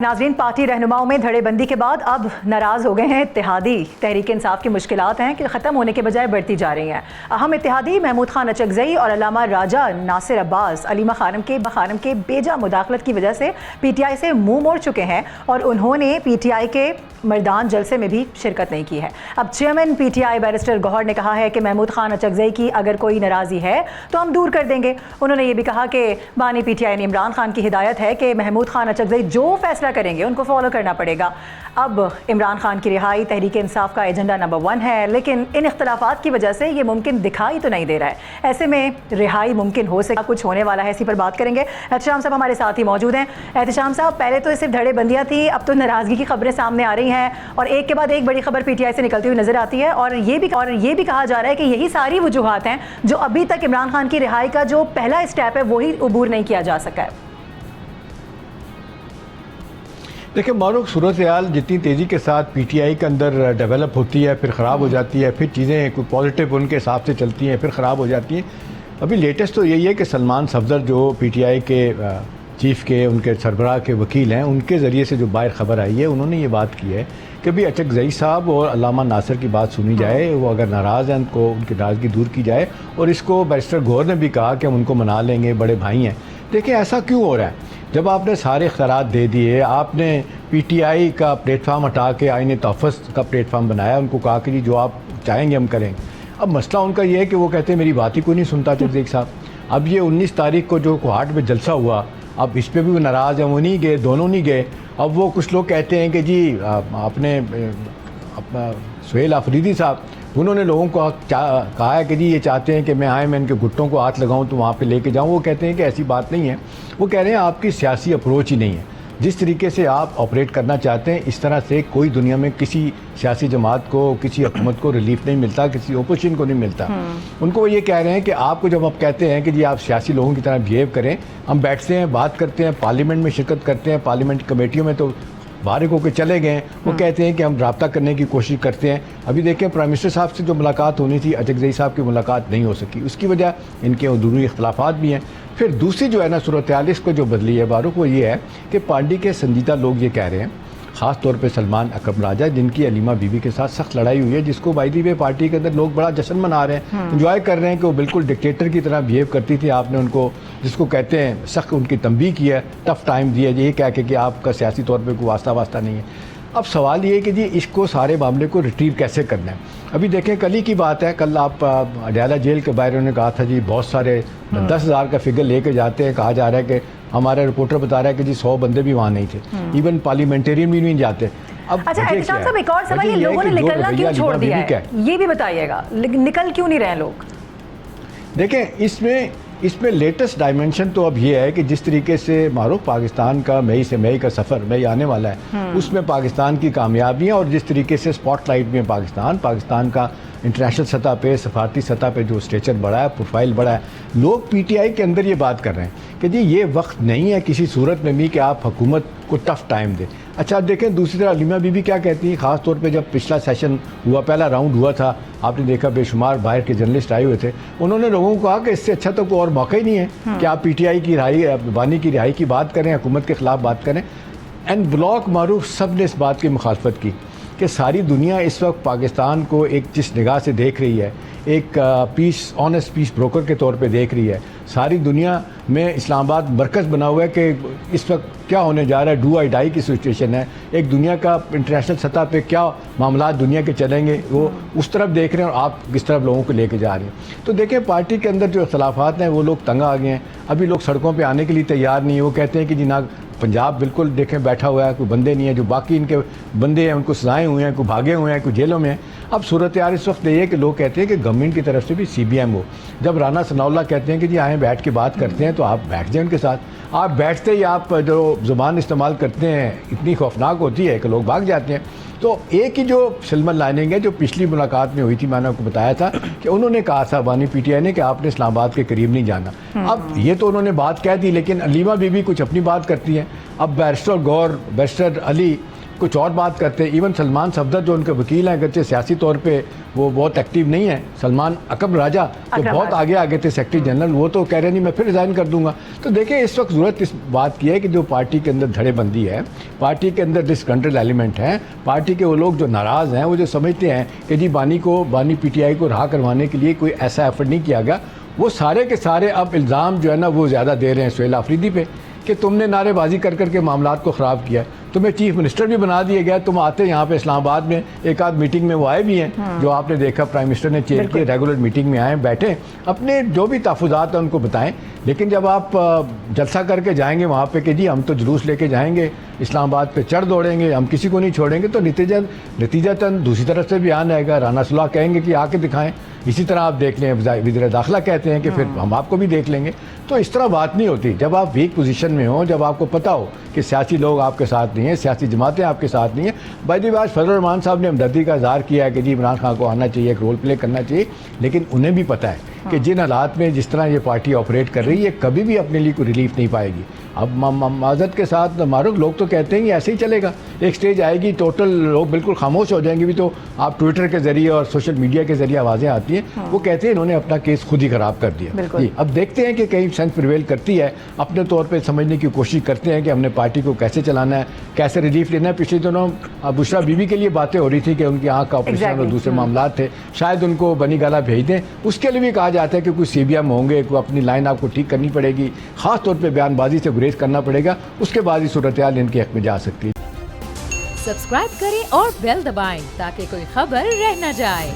नाज़रीन, पार्टी रहनुमाओं में धड़ेबंदी के बाद अब नाराज़ हो गए हैं इत्तेहादी। तहरीक इंसाफ की मुश्किलात हैं कि ख़त्म होने के बजाय बढ़ती जा रही हैं। अहम इत्तेहादी महमूद खान अचकज़ई और अल्लामा राजा नासिर अब्बास अलीमा खानम के बेजा मुदाखलत की वजह से PTI से मुंह मोड़ चुके हैं और उन्होंने PTI के मर्दान जलसे में भी शिरकत नहीं की है। अब चेयरमैन PTI बैरिस्टर गौहर ने कहा है कि महमूद खान अचकज़ई की अगर कोई नाराज़ी है तो हम दूर कर देंगे। उन्होंने ये भी कहा कि बानी PTI ने इमरान खान की हिदायत है कि महमूद खान अचकज़ई जो फैसला करेंगे उनको फॉलो करना पड़ेगा। अब इमरान खान की रिहाई तहरीक इंसाफ का एजेंडा नंबर 1 है, लेकिन इन इख्तलाफात की वजह से ये मुमकिन दिखाई तो नहीं दे रहा है। ऐसे में रिहाई मुमकिन हो सके, कुछ होने वाला है, इसी पर बात करेंगे। एहतशाम साहब हमारे साथ ही मौजूद हैं। एहतशाम साहब, पहले तो सिर्फ धड़ेबंदियाँ थी, अब तो नाराज़गी की खबरें सामने आ रही हैं और एक के बाद एक बड़ी खबर PTI से निकलती हुई नजर आती है और ये भी कहा जा रहा है कि यही सारी वजूहात हैं जो अभी तक इमरान खान की रिहाई का जो पहला स्टेप है वही अबूर नहीं किया जा सका है। देखिए मारूफ, सूरत हाल जितनी तेज़ी के साथ PTI के अंदर डेवलप होती है, फिर ख़राब हो जाती है, फिर चीज़ें कोई पॉजिटिव उनके हिसाब से चलती हैं, फिर ख़राब हो जाती हैं। अभी लेटेस्ट तो यही है कि सलमान सफदर जो PTI के चीफ़ के उनके सरबराह के वकील हैं, उनके ज़रिए से जो बाहर ख़बर आई है, उन्होंने ये बात की है कि भाई अचकज़ई साहब और अल्लामा नासिर की बात सुनी जाए, वो अगर नाराज़ हैं उनको उनकी नाराज़गी दूर की जाए। और इसको बैरिस्टर गौहर ने भी कहा कि हम उनको मना लेंगे, बड़े भाई हैं। देखिए ऐसा क्यों हो रहा है? जब आपने सारे इख्तियारात दे दिए, आपने PTI का प्लेटफार्म हटा के आईन तहफ़्फ़ुज़ का प्लेटफार्म बनाया, उनको कहा कि जी जो आप चाहेंगे हम करेंगे। अब मसला उनका ये है कि वो कहते हैं मेरी बात ही कोई नहीं सुनता अचकज़ई साहब। अब ये 19 तारीख को जो कोहाट में जलसा हुआ, अब इस पर भी वो नाराज़ हैं, वो नहीं गए, दोनों नहीं गए। अब वो कुछ लोग कहते हैं कि जी आपने सुहेल आफरीदी साहब, उन्होंने लोगों को कहा है कि जी ये चाहते हैं कि मैं इनके घुट्टों को हाथ लगाऊं तो वहाँ पे लेके जाऊं। वो कहते हैं कि ऐसी बात नहीं है। वो कह रहे हैं आपकी सियासी अप्रोच ही नहीं है। जिस तरीके से आप ऑपरेट करना चाहते हैं, इस तरह से कोई दुनिया में किसी सियासी जमात को, किसी हुकूमत को रिलीफ नहीं मिलता, किसी ओपोजिशन को नहीं मिलता। उनको ये कह रहे हैं कि आपको जब आप कहते हैं कि जी आप सियासी लोगों की तरह बिहेव करें, हम बैठते हैं, बात करते हैं, पार्लियामेंट में शिरकत करते हैं, पार्लियामेंट कमेटियों में तो बाहर होकर चले गए। वो कहते हैं कि हम रब्ता करने की कोशिश करते हैं। अभी देखें प्राइम मिनिस्टर साहब से जो मुलाकात होनी थी, अचकज़ई साहब की मुलाकात नहीं हो सकी। उसकी वजह इनके अंदरूनी इख्तलाफात भी हैं। फिर दूसरी जो है ना सूरत हाल इसको जो बदली है बारूक, वो ये है कि पार्टी के संजीदा लोग ये कह रहे हैं, ख़ास तौर पे सलमान अकरम राजा जिनकी अलीमा बीबी के साथ सख्त लड़ाई हुई है, जिसको बाय द वे पार्टी के अंदर लोग बड़ा जश्न मना रहे हैं, इंजॉय कर रहे हैं कि वो बिल्कुल डिक्टेटर की तरह बिहेव करती थी। आपने उनको जिसको कहते हैं सख्त उनकी तंबीह की है, टफ टाइम दिया, ये कह के कि आपका सियासी तौर पर कोई वास्ता नहीं है। अब सवाल ये है कि जी इसको सारे मामले को रिट्रीव कैसे करना है। अभी देखें कल ही की बात है, कल आप अडयाला जेल के बाहर उन्होंने कहा था जी बहुत सारे 10,000 का फिगर लेके जाते हैं। कहा जा रहा है कि हमारा रिपोर्टर बता रहा है कि जी 100 बंदे भी वहाँ नहीं थे, इवन पार्लियामेंटेरियन भी नहीं जाते। अब अच्छा एहतशाम साहब, एक और सवाल, ये लोगों ने निकलना क्यों छोड़ दिया है, ये भी बताइएगा, निकल क्यों नहीं रहे लोग? देखें इसमें लेटेस्ट डायमेंशन तो अब ये है कि जिस तरीके से मारूफ पाकिस्तान का मई का सफ़र मई आने वाला है, उसमें पाकिस्तान की कामयाबियाँ और जिस तरीके से स्पॉटलाइट में पाकिस्तान का इंटरनेशनल सतह पे, सफारती सतह पे जो स्टेचर बढ़ा है, प्रोफाइल बढ़ा है, लोग PTI के अंदर ये बात कर रहे हैं कि जी ये वक्त नहीं है किसी सूरत में भी कि आप हुकूमत को टफ टाइम दें। अच्छा अब देखें दूसरी तरफ अलीमा बीबी क्या कहती हैं, ख़ास तौर पे जब पिछला सेशन हुआ, पहला राउंड हुआ था, आपने देखा बेशुमार बाहर के जर्नलिस्ट आए हुए थे, उन्होंने लोगों को कहा कि इससे अच्छा तो कोई और मौका ही नहीं है कि आप PTI की रिहाई, बानी की रिहाई की बात करें, हुकूमत के ख़िलाफ़ बात करें। एंड ब्लॉक मारूफ सब ने इस बात की मुखालफत की कि सारी दुनिया इस वक्त पाकिस्तान को एक जिस निगाह से देख रही है, एक ऑनेस्ट पीस ब्रोकर के तौर पे देख रही है। सारी दुनिया में इस्लामाबाद मरकज़ बना हुआ है कि इस वक्त क्या होने जा रहा है, डू आई डाई की सिचुएशन है। एक दुनिया का इंटरनेशनल सतह पे क्या मामला दुनिया के चलेंगे, वो उस तरफ देख रहे हैं और आप किस तरफ लोगों को लेके जा रहे हैं। तो देखें पार्टी के अंदर जो इख्तलाफात हैं वो लोग तंग आ गए हैं, अभी लोग सड़कों पर आने के लिए तैयार नहीं है। वो कहते हैं कि जी ना पंजाब बिल्कुल देखें बैठा हुआ है, कोई बंदे नहीं है, जो बाकी इनके बंदे हैं उनको सजाएं हुए हैं, कोई भागे हुए हैं, कोई जेलों में हैं। अब सूरत यार इस वक्त ये है कि लोग कहते हैं कि गवर्नमेंट की तरफ से भी CBM हो। जब राना सनाउल्लाह कहते हैं कि जी आए बैठ के बात करते हैं, तो आप बैठ जाएं उनके साथ। आप बैठते ही आप जो ज़ुबान इस्तेमाल करते हैं इतनी खौफनाक होती है कि लोग भाग जाते हैं। तो एक ही जो सिल्वर लाइनिंग है जो पिछली मुलाकात में हुई थी, मैंने आपको बताया था कि उन्होंने कहा था बानी PTI ने कि आपने इस्लामाबाद के करीब नहीं जाना। अब ये तो उन्होंने बात कह दी, लेकिन अलीमा बीबी कुछ अपनी बात करती हैं। अब बैरिस्टर गौर, बैरिस्टर अली کچھ اور بات کرتے ہیں. ایون سلمان صفدر جو ان کے وکیل ہیں, اگرچہ سیاسی طور پہ وہ بہت ایکٹیو نہیں ہیں, سلمان اکرم راجہ جو بہت آگے تھے سیکرٹری جنرل, وہ تو کہہ رہے نہیں میں پھر ریزائن کر دوں گا. تو دیکھیں اس وقت ضرورت اس بات کی ہے کہ جو پارٹی کے اندر دھڑے بندی ہے, پارٹی کے اندر ڈسکنٹرل ایلیمنٹ ہے, پارٹی کے وہ لوگ جو ناراض ہیں, وہ جو سمجھتے ہیں کہ جی بانی پی ٹی آئی کو رہا کروانے کے لیے کوئی ایسا ایفرٹ نہیں کیا گیا, وہ سارے کے سارے اب الزام جو ہے نا وہ زیادہ دے رہے ہیں سہیل آفریدی پہ کہ تم نے نعرے بازی کر کے معاملات کو خراب کیا. تمہیں چیف منسٹر بھی بنا دیا گیا, تم آتے یہاں پہ اسلام آباد میں ایک آدھ میٹنگ میں وہ آئے بھی ہیں جو آپ نے دیکھا پرائم منسٹر نے چیئر کی, ریگولر میٹنگ میں آئے, بیٹھے, اپنے جو بھی تحفظات ہیں ان کو بتائیں. لیکن جب آپ جلسہ کر کے جائیں گے وہاں پہ کہ جی ہم تو جلوس لے کے جائیں گے, اسلام آباد پہ چڑھ دوڑیں گے, ہم کسی کو نہیں چھوڑیں گے, تو نتیجتاً دوسری طرف سے بیان آئے گا. رانا صلاح کہیں گے کہ آ کے دکھائیں. اسی طرح آپ دیکھ لیں وزیر داخلہ کہتے ہیں کہ پھر ہم آپ کو بھی دیکھ لیں گے. تو اس طرح بات نہیں ہوتی. جب آپ ویک پوزیشن میں ہوں, جب آپ کو پتہ ہو کہ سیاسی لوگ آپ کے ساتھ نہیں ہیں, سیاسی جماعتیں آپ کے ساتھ نہیں ہیں. بائی دی وے آج فضل الرحمان صاحب نے ہمدردی کا اظہار کیا ہے کہ جی عمران خان کو آنا چاہیے, ایک رول پلے کرنا چاہیے, لیکن انہیں بھی پتہ ہے کہ جن حالات میں جس طرح یہ پارٹی آپریٹ کر رہی ہے کبھی بھی اپنے لیے کوئی ریلیف نہیں پائے گی. اب معذرت کے ساتھ معروف لوگ تو کہتے ہیں کہ ایسے ہی چلے گا, ایک سٹیج آئے گی ٹوٹل لوگ بالکل خاموش ہو جائیں گے. بھی تو آپ ٹویٹر کے ذریعے اور سوشل میڈیا کے ذریعے آوازیں آتی ہیں, وہ کہتے ہیں انہوں نے اپنا کیس خود ہی خراب کر دیا. جی اب دیکھتے ہیں کہ کہیں سینس پریویل کرتی ہے, اپنے طور پہ سمجھنے کی کوشش کرتے ہیں کہ ہم نے پارٹی کو کیسے چلانا ہے, کیسے ریلیف لینا ہے. پچھلے دنوں بشرا بی بی کے لیے باتیں ہو رہی تھی کہ ان کی آنکھ کا آپریشن اور دوسرے معاملات تھے, شاید ان کو بنی گالا بھیج دیں. اس کے لیے بھی کہا جاتا ہے کہ کوئی سی بی ایم ہوں گے, کوئی اپنی لائن آپ کو ٹھیک کرنی پڑے گی, خاص طور پہ بیان بازی سے گریز کرنا پڑے گا, اس کے بعد ہی صورتحال ان کے حق میں جا سکتی ہے. سبسکرائب کریں اور بیل دبائیں تاکہ کوئی خبر رہ نہ جائے.